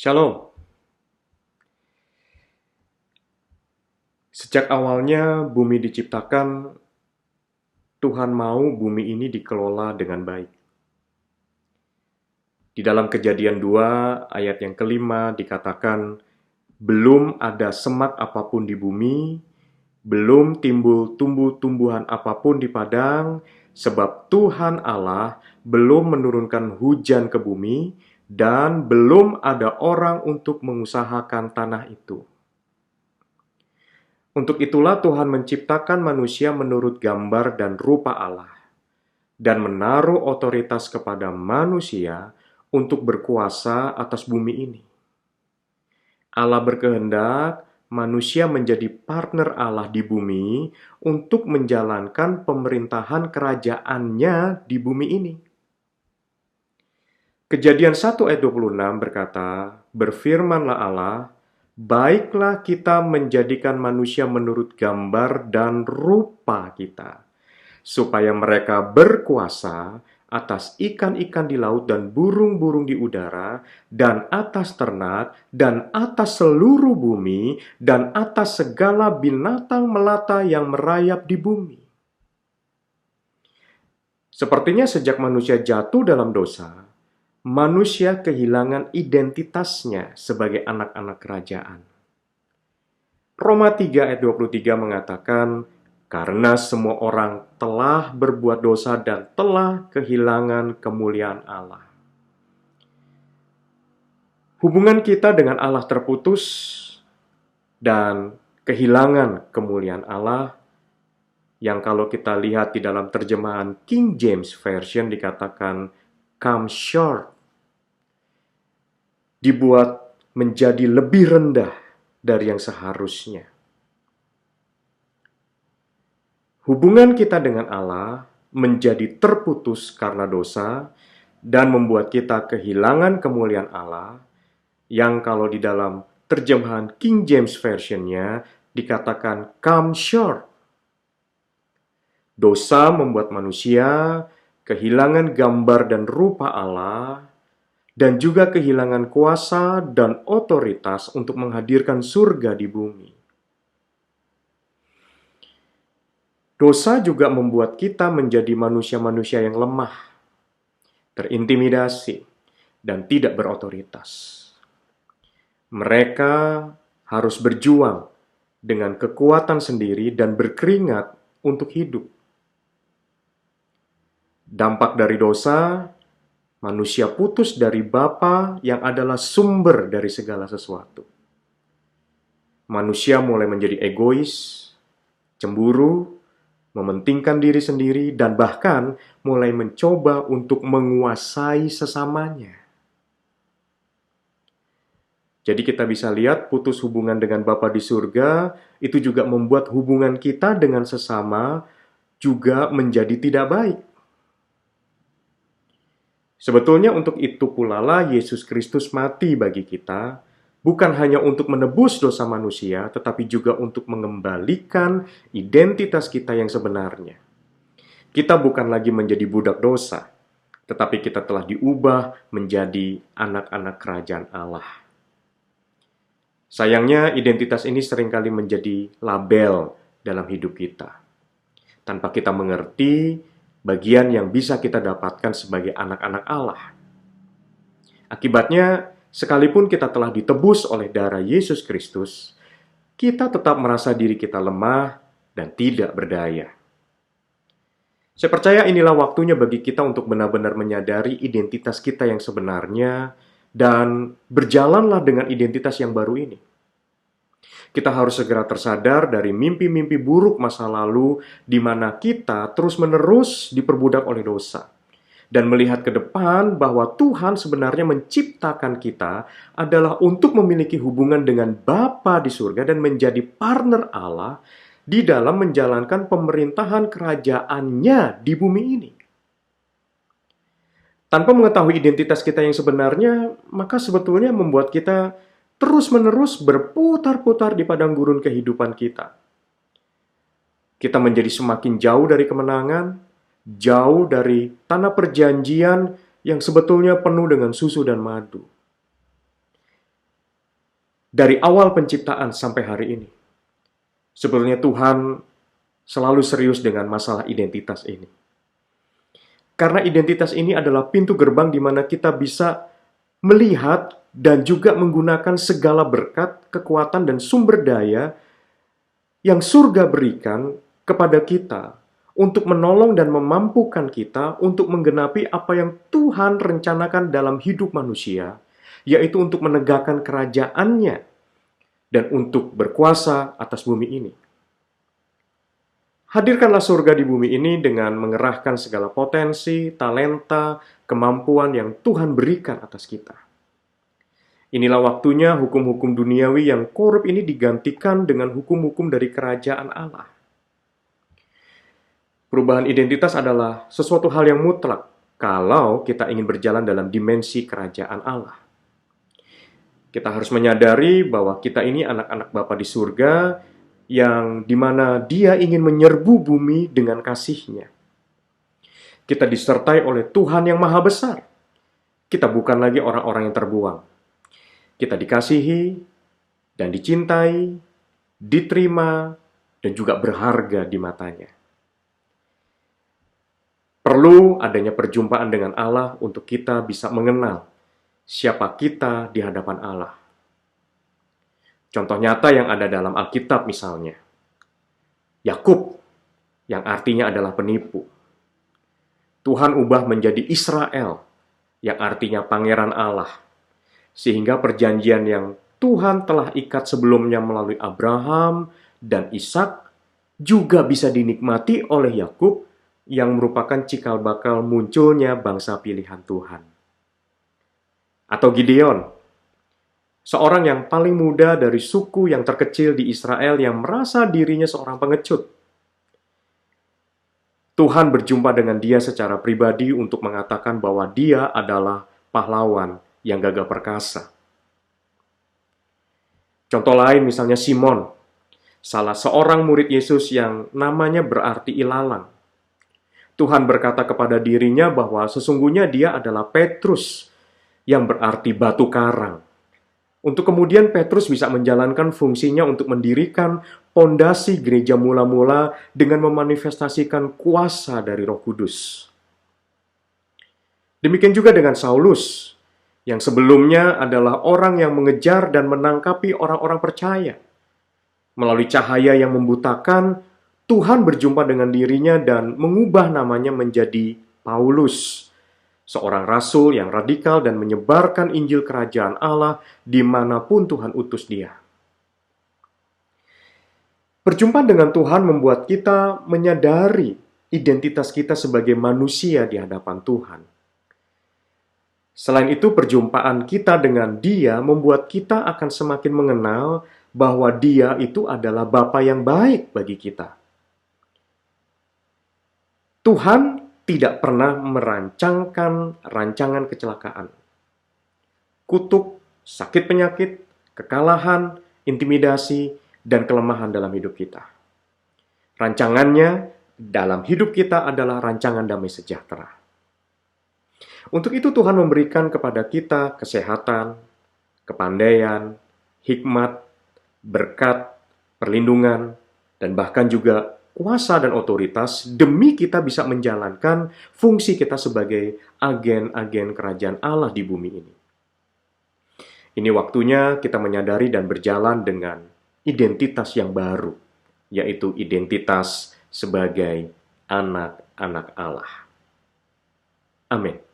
Shalom. Sejak awalnya bumi diciptakan, Tuhan mau bumi ini dikelola dengan baik. Di dalam Kejadian 2 ayat yang kelima dikatakan, belum ada semak apapun di bumi, belum timbul tumbuh-tumbuhan apapun di padang, sebab Tuhan Allah belum menurunkan hujan ke bumi, dan belum ada orang untuk mengusahakan tanah itu. Untuk itulah Tuhan menciptakan manusia menurut gambar dan rupa Allah, dan menaruh otoritas kepada manusia untuk berkuasa atas bumi ini. Allah berkehendak manusia menjadi partner Allah di bumi untuk menjalankan pemerintahan kerajaannya di bumi ini. Kejadian 1 ayat 26 berkata, berfirmanlah Allah, baiklah kita menjadikan manusia menurut gambar dan rupa kita, supaya mereka berkuasa atas ikan-ikan di laut dan burung-burung di udara, dan atas ternak, dan atas seluruh bumi, dan atas segala binatang melata yang merayap di bumi. Sepertinya sejak manusia jatuh dalam dosa, manusia kehilangan identitasnya sebagai anak-anak kerajaan. Roma 3 ayat 23 mengatakan, karena semua orang telah berbuat dosa dan telah kehilangan kemuliaan Allah. Hubungan kita dengan Allah terputus dan kehilangan kemuliaan Allah, yang kalau kita lihat di dalam terjemahan King James Version dikatakan come short, dibuat menjadi lebih rendah dari yang seharusnya. Hubungan kita dengan Allah menjadi terputus karena dosa dan membuat kita kehilangan kemuliaan Allah, yang kalau di dalam terjemahan King James Version-nya dikatakan come short. Dosa membuat manusia kehilangan gambar dan rupa Allah, dan juga kehilangan kuasa dan otoritas untuk menghadirkan surga di bumi. Dosa juga membuat kita menjadi manusia-manusia yang lemah, terintimidasi, dan tidak berotoritas. Mereka harus berjuang dengan kekuatan sendiri dan berkeringat untuk hidup. Dampak dari dosa, manusia putus dari Bapa yang adalah sumber dari segala sesuatu. Manusia mulai menjadi egois, cemburu, mementingkan diri sendiri, dan bahkan mulai mencoba untuk menguasai sesamanya. Jadi kita bisa lihat putus hubungan dengan Bapa di surga, itu juga membuat hubungan kita dengan sesama juga menjadi tidak baik. Sebetulnya untuk itu pula lah Yesus Kristus mati bagi kita, bukan hanya untuk menebus dosa manusia, tetapi juga untuk mengembalikan identitas kita yang sebenarnya. Kita bukan lagi menjadi budak dosa, tetapi kita telah diubah menjadi anak-anak kerajaan Allah. Sayangnya, identitas ini seringkali menjadi label dalam hidup kita, tanpa kita mengerti bagian yang bisa kita dapatkan sebagai anak-anak Allah. Akibatnya, sekalipun kita telah ditebus oleh darah Yesus Kristus, kita tetap merasa diri kita lemah dan tidak berdaya. Saya percaya inilah waktunya bagi kita untuk benar-benar menyadari identitas kita yang sebenarnya dan berjalanlah dengan identitas yang baru ini. Kita harus segera tersadar dari mimpi-mimpi buruk masa lalu di mana kita terus-menerus diperbudak oleh dosa. Dan melihat ke depan bahwa Tuhan sebenarnya menciptakan kita adalah untuk memiliki hubungan dengan Bapa di surga dan menjadi partner Allah di dalam menjalankan pemerintahan kerajaannya di bumi ini. Tanpa mengetahui identitas kita yang sebenarnya, maka sebetulnya membuat kita terus-menerus berputar-putar di padang gurun kehidupan kita. Kita menjadi semakin jauh dari kemenangan, jauh dari tanah perjanjian yang sebetulnya penuh dengan susu dan madu. Dari awal penciptaan sampai hari ini, sebenarnya Tuhan selalu serius dengan masalah identitas ini. Karena identitas ini adalah pintu gerbang di mana kita bisa melihat dan juga menggunakan segala berkat, kekuatan, dan sumber daya yang surga berikan kepada kita untuk menolong dan memampukan kita untuk menggenapi apa yang Tuhan rencanakan dalam hidup manusia, yaitu untuk menegakkan kerajaannya dan untuk berkuasa atas bumi ini. Hadirkanlah surga di bumi ini dengan mengerahkan segala potensi, talenta, kemampuan yang Tuhan berikan atas kita. Inilah waktunya hukum-hukum duniawi yang korup ini digantikan dengan hukum-hukum dari kerajaan Allah. Perubahan identitas adalah sesuatu hal yang mutlak kalau kita ingin berjalan dalam dimensi kerajaan Allah. Kita harus menyadari bahwa kita ini anak-anak Bapa di surga yang dimana Dia ingin menyerbu bumi dengan kasih-Nya. Kita disertai oleh Tuhan yang Maha Besar. Kita bukan lagi orang-orang yang terbuang. Kita dikasihi dan dicintai, diterima, dan juga berharga di matanya. Perlu adanya perjumpaan dengan Allah untuk kita bisa mengenal siapa kita di hadapan Allah. Contoh nyata yang ada dalam Alkitab misalnya, Yakub yang artinya adalah penipu. Tuhan ubah menjadi Israel yang artinya pangeran Allah. Sehingga perjanjian yang Tuhan telah ikat sebelumnya melalui Abraham dan Ishak juga bisa dinikmati oleh Yakub yang merupakan cikal bakal munculnya bangsa pilihan Tuhan. Atau Gideon, seorang yang paling muda dari suku yang terkecil di Israel yang merasa dirinya seorang pengecut. Tuhan berjumpa dengan dia secara pribadi untuk mengatakan bahwa dia adalah pahlawan yang gagah perkasa. Contoh lain misalnya Simon, salah seorang murid Yesus yang namanya berarti ilalang. Tuhan berkata kepada dirinya bahwa sesungguhnya dia adalah Petrus, yang berarti batu karang. Untuk kemudian Petrus bisa menjalankan fungsinya untuk mendirikan pondasi gereja mula-mula dengan memanifestasikan kuasa dari Roh Kudus. Demikian juga dengan Saulus, yang sebelumnya adalah orang yang mengejar dan menangkapi orang-orang percaya. Melalui cahaya yang membutakan, Tuhan berjumpa dengan dirinya dan mengubah namanya menjadi Paulus, seorang rasul yang radikal dan menyebarkan Injil Kerajaan Allah dimanapun Tuhan utus dia. Perjumpaan dengan Tuhan membuat kita menyadari identitas kita sebagai manusia di hadapan Tuhan. Selain itu, perjumpaan kita dengan Dia membuat kita akan semakin mengenal bahwa Dia itu adalah Bapa yang baik bagi kita. Tuhan tidak pernah merancangkan rancangan kecelakaan, kutuk, sakit penyakit, kekalahan, intimidasi, dan kelemahan dalam hidup kita. Rancangannya dalam hidup kita adalah rancangan damai sejahtera. Untuk itu Tuhan memberikan kepada kita kesehatan, kepandaian, hikmat, berkat, perlindungan, dan bahkan juga kuasa dan otoritas demi kita bisa menjalankan fungsi kita sebagai agen-agen kerajaan Allah di bumi ini. Ini waktunya kita menyadari dan berjalan dengan identitas yang baru, yaitu identitas sebagai anak-anak Allah. Amin.